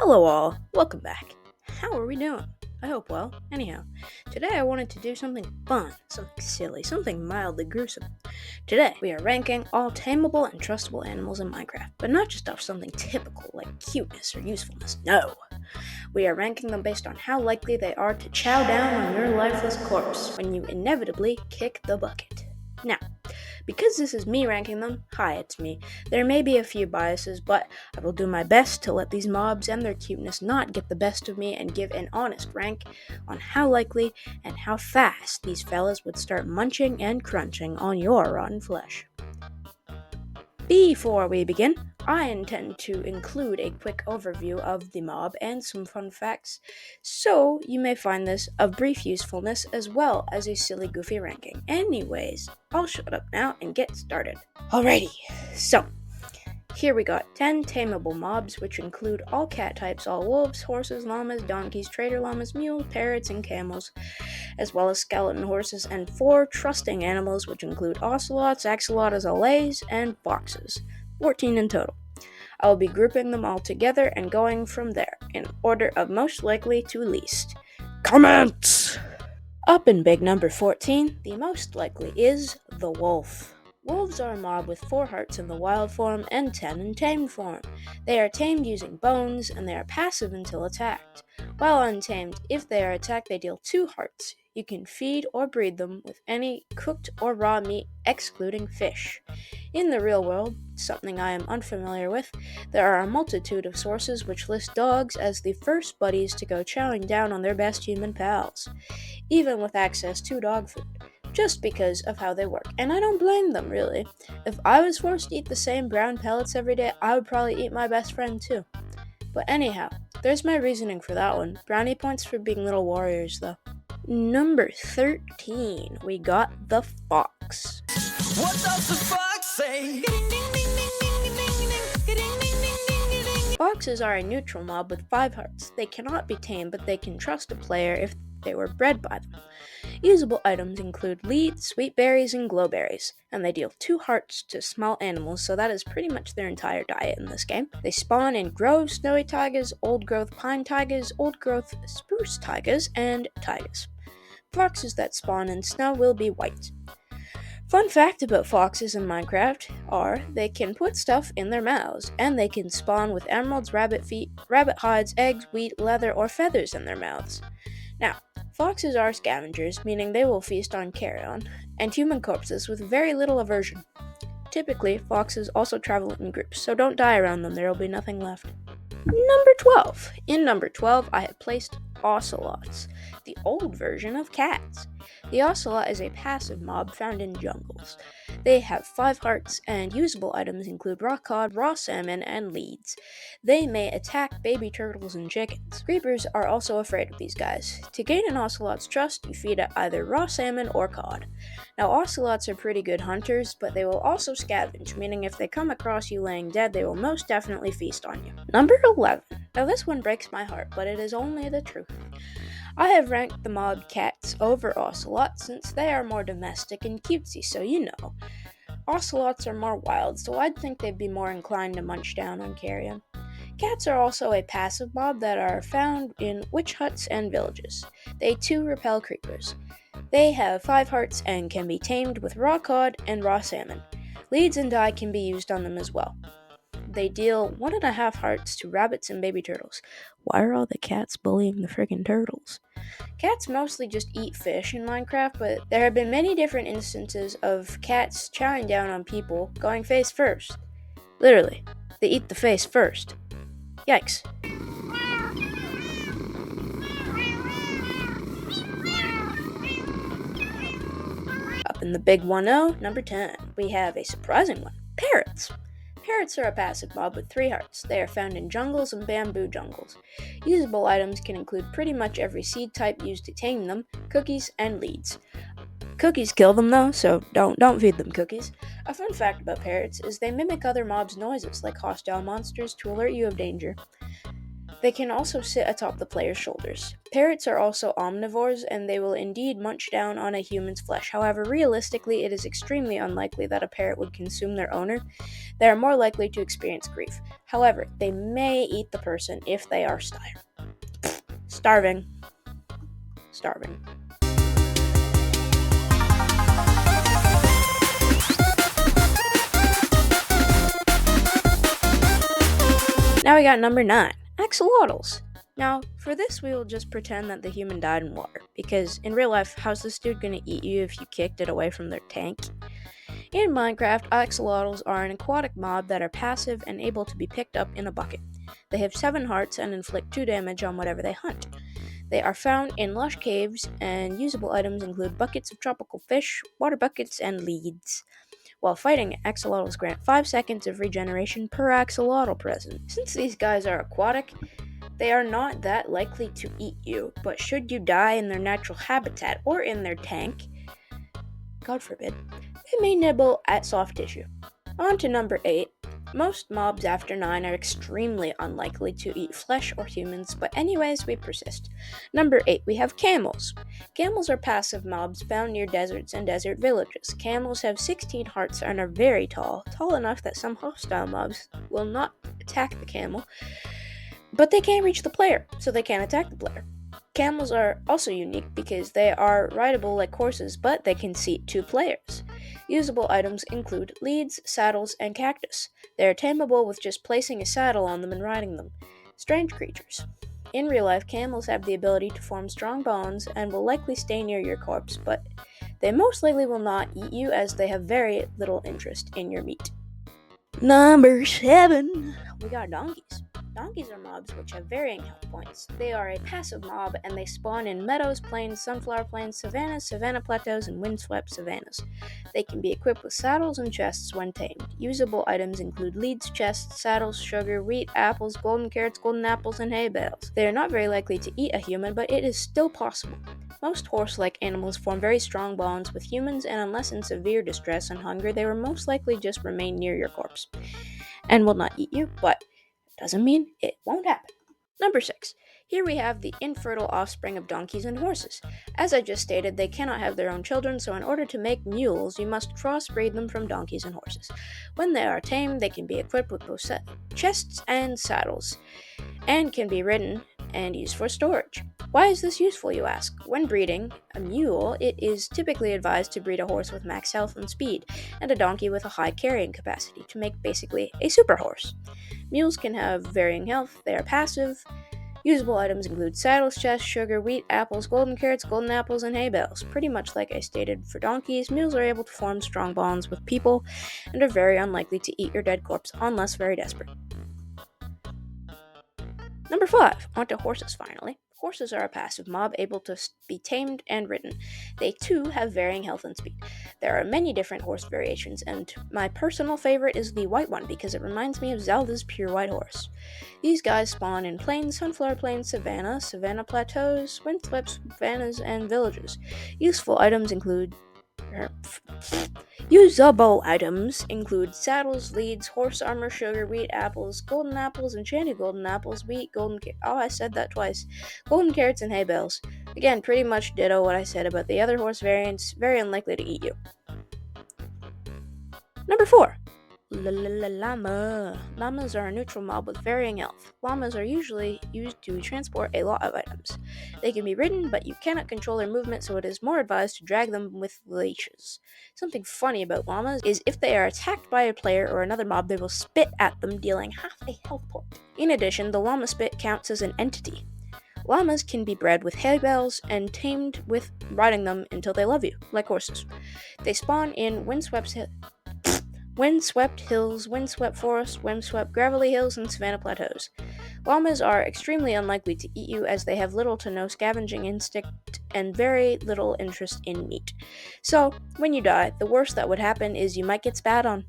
Hello all, welcome back. How are we doing? I hope well. Anyhow, today I wanted to do something fun, something silly, something mildly gruesome. Today, we are ranking all tameable and trustable animals in Minecraft, but not just off something typical like cuteness or usefulness, no. We are ranking them based on how likely they are to chow down on your lifeless corpse when you inevitably kick the bucket. Now, because this is me ranking them, hi, it's me, there may be a few biases, but I will do my best to let these mobs and their cuteness not get the best of me and give an honest rank on how likely and how fast these fellas would start munching and crunching on your rotten flesh. Before we begin, I intend to include a quick overview of the mob and some fun facts, so you may find this of brief usefulness as well as a silly goofy ranking. Anyways, I'll shut up now and get started. Alrighty, so here we got 10 tameable mobs, which include all cat types, all wolves, horses, llamas, donkeys, trader llamas, mules, parrots, and camels, as well as skeleton horses, and 4 trusting animals, which include ocelots, axolotls, allays, and foxes. 14 in total. I will be grouping them all together and going from there, in order of most likely to least. Comments! Up in big number 14, the most likely is the wolf. Wolves are a mob with 4 hearts in the wild form and 10 in tamed form. They are tamed using bones, and they are passive until attacked. While untamed, if they are attacked, they deal 2 hearts. You can feed or breed them with any cooked or raw meat, excluding fish. In the real world, something I am unfamiliar with, there are a multitude of sources which list dogs as the first buddies to go chowing down on their best human pals, even with access to dog food, just because of how they work. And I don't blame them, really. If I was forced to eat the same brown pellets every day, I would probably eat my best friend too. But anyhow, there's my reasoning for that one. Brownie points for being little warriors, though. Number 13, we got the fox. What does the fox say? Foxes are a neutral mob with 5 hearts. They cannot be tamed, but they can trust a player if they were bred by them. Usable items include leads, sweet berries, and glowberries, and they deal 2 hearts to small animals, so that is pretty much their entire diet in this game. They spawn in groves, snowy taigas, old-growth pine taigas, old-growth spruce taigas, and taigas. Foxes that spawn in snow will be white. Fun fact about foxes in Minecraft are they can put stuff in their mouths, and they can spawn with emeralds, rabbit feet, rabbit hides, eggs, wheat, leather, or feathers in their mouths. Now, foxes are scavengers, meaning they will feast on carrion and human corpses with very little aversion. Typically, foxes also travel in groups, so don't die around them, there will be nothing left. Number 12. In number 12, I have placed ocelots, the old version of cats. The ocelot is a passive mob found in jungles. They have 5 hearts, and usable items include raw cod, raw salmon, and leads. They may attack baby turtles and chickens. Creepers are also afraid of these guys. To gain an ocelot's trust, you feed it either raw salmon or cod. Now, ocelots are pretty good hunters, but they will also scavenge, meaning if they come across you laying dead, they will most definitely feast on you. Number 11. Now, this one breaks my heart, but it is only the truth. I have ranked the mob cats over ocelots since they are more domestic and cutesy, so you know. Ocelots are more wild, so I'd think they'd be more inclined to munch down on carrion. Cats are also a passive mob that are found in witch huts and villages. They too repel creepers. They have 5 hearts and can be tamed with raw cod and raw salmon. Leads and dye can be used on them as well. They deal 1.5 hearts to rabbits and baby turtles. Why are all the cats bullying the friggin' turtles? Cats mostly just eat fish in Minecraft, but there have been many different instances of cats chowing down on people, going face first. Literally, they eat the face first. Yikes. Up in the big 1-0, number 10, we have a surprising one, parrots. Parrots are a passive mob with 3 hearts. They are found in jungles and bamboo jungles. Usable items can include pretty much every seed type used to tame them, cookies, and leads. Cookies kill them though, so don't feed them cookies. A fun fact about parrots is they mimic other mobs' noises, like hostile monsters, to alert you of danger. They can also sit atop the player's shoulders. Parrots are also omnivores, and they will indeed munch down on a human's flesh. However, realistically, it is extremely unlikely that a parrot would consume their owner. They are more likely to experience grief. However, they may eat the person if they are starving. Starving. Now we got number 9, axolotls. Now, for this, we will just pretend that the human died in water, because in real life, how's this dude gonna eat you if you kicked it away from their tank? In Minecraft, axolotls are an aquatic mob that are passive and able to be picked up in a bucket. They have 7 hearts and inflict 2 damage on whatever they hunt. They are found in lush caves, and usable items include buckets of tropical fish, water buckets, and leads. While fighting, axolotls grant 5 seconds of regeneration per axolotl present. Since these guys are aquatic, they are not that likely to eat you, but should you die in their natural habitat or in their tank, God forbid, they may nibble at soft tissue. On to number 8. Most mobs after 9 are extremely unlikely to eat flesh or humans, but anyways, we persist. Number 8, we have camels. Camels are passive mobs found near deserts and desert villages. Camels have 16 hearts and are very tall enough that some hostile mobs will not attack the camel, but they can't reach the player, so they can't attack the player. Camels are also unique because they are rideable like horses, but they can seat 2 players. Usable items include leads, saddles, and cactus. They are tameable with just placing a saddle on them and riding them. Strange creatures. In real life, camels have the ability to form strong bonds and will likely stay near your corpse, but they most likely will not eat you as they have very little interest in your meat. Number 7, we got donkeys. Donkeys are mobs which have varying health points. They are a passive mob and they spawn in meadows, plains, sunflower plains, savannas, savanna plateaus, and windswept savannas. They can be equipped with saddles and chests when tamed. Usable items include leads, chests, saddles, sugar, wheat, apples, golden carrots, golden apples, and hay bales. They are not very likely to eat a human, but it is still possible. Most horse-like animals form very strong bonds with humans, and unless in severe distress and hunger, they will most likely just remain near your corpse and will not eat you, but doesn't mean it won't happen. Number 6. Here we have the infertile offspring of donkeys and horses. As I just stated, they cannot have their own children, so in order to make mules, you must crossbreed them from donkeys and horses. When they are tamed, they can be equipped with both chests and saddles, and can be ridden and used for storage. Why is this useful, you ask? When breeding a mule, it is typically advised to breed a horse with max health and speed, and a donkey with a high carrying capacity to make basically a super horse. Mules can have varying health, they are passive. Usable items include saddles, chests, sugar, wheat, apples, golden carrots, golden apples, and hay bales. Pretty much like I stated for donkeys, mules are able to form strong bonds with people and are very unlikely to eat your dead corpse unless very desperate. Number 5, onto horses finally. Horses are a passive mob able to be tamed and ridden. They too have varying health and speed. There are many different horse variations, and my personal favorite is the white one because it reminds me of Zelda's pure white horse. These guys spawn in plains, sunflower plains, savanna plateaus, windswept savannas, and villages. Usable items include saddles, leads, horse armor, sugar, wheat, apples, enchanted golden apples, wheat, I said that twice, golden carrots, and hay bales. Again, pretty much ditto what I said about the other horse variants, very unlikely to eat you. Number 4. Llama. Llamas are a neutral mob with varying health. Llamas are usually used to transport a lot of items. They can be ridden, but you cannot control their movement, so it is more advised to drag them with leashes. Something funny about llamas is if they are attacked by a player or another mob, they will spit at them, dealing half a health point. In addition, the llama spit counts as an entity. Llamas can be bred with hay bales and tamed with riding them until they love you, like horses. They spawn in windswept hills, windswept forests, windswept gravelly hills, and savanna plateaus. Llamas are extremely unlikely to eat you as they have little to no scavenging instinct and very little interest in meat. So, when you die, the worst that would happen is you might get spat on.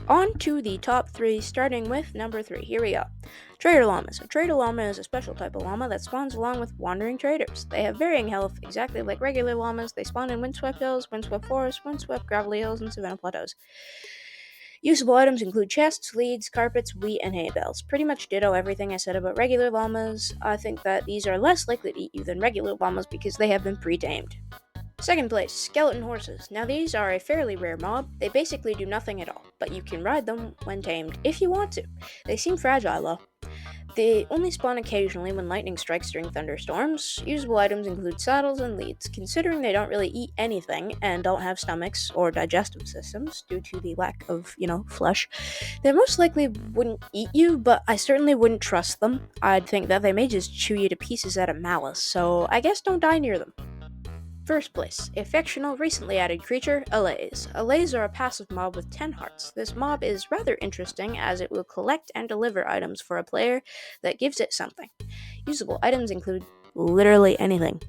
On to the top 3, starting with number 3. Here we go. Trader llamas. A trader llama is a special type of llama that spawns along with wandering traders. They have varying health, exactly like regular llamas. They spawn in windswept hills, windswept forests, windswept gravelly hills, and savanna plateaus. Usable items include chests, leads, carpets, wheat, and hay bales. Pretty much ditto everything I said about regular llamas. I think that these are less likely to eat you than regular llamas because they have been pre-tamed. Second place, skeleton horses. Now these are a fairly rare mob. They basically do nothing at all, but you can ride them when tamed if you want to. They seem fragile though. They only spawn occasionally when lightning strikes during thunderstorms. Usable items include saddles and leads. Considering they don't really eat anything and don't have stomachs or digestive systems due to the lack of, flesh, they most likely wouldn't eat you, but I certainly wouldn't trust them. I'd think that they may just chew you to pieces out of malice, so I guess don't die near them. First place, a fictional, recently added creature, allays. Allays are a passive mob with 10 hearts. This mob is rather interesting as it will collect and deliver items for a player that gives it something. Usable items include literally anything.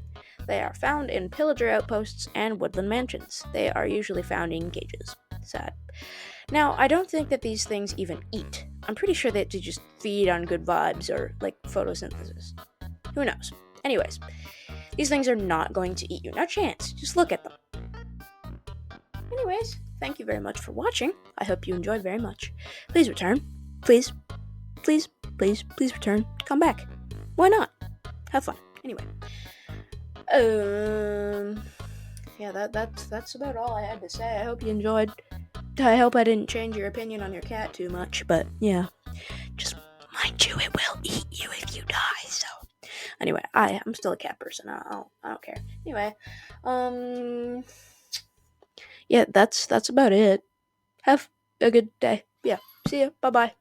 They are found in pillager outposts and woodland mansions. They are usually found in cages. Sad. Now, I don't think that these things even eat. I'm pretty sure that they just feed on good vibes or, photosynthesis. Who knows? Anyways, these things are not going to eat you. No chance. Just look at them. Anyways, thank you very much for watching. I hope you enjoyed very much. Please return. Please, please, please, please return. Come back. Why not? Have fun. Anyway. Yeah, that's about all I had to say. I hope you enjoyed. I hope I didn't change your opinion on your cat too much, but yeah. Just mind you, it will eat you if you die, so. Anyway, I'm still a cat person. I don't care. Anyway, yeah, that's about it. Have a good day. Yeah, see ya. Bye bye.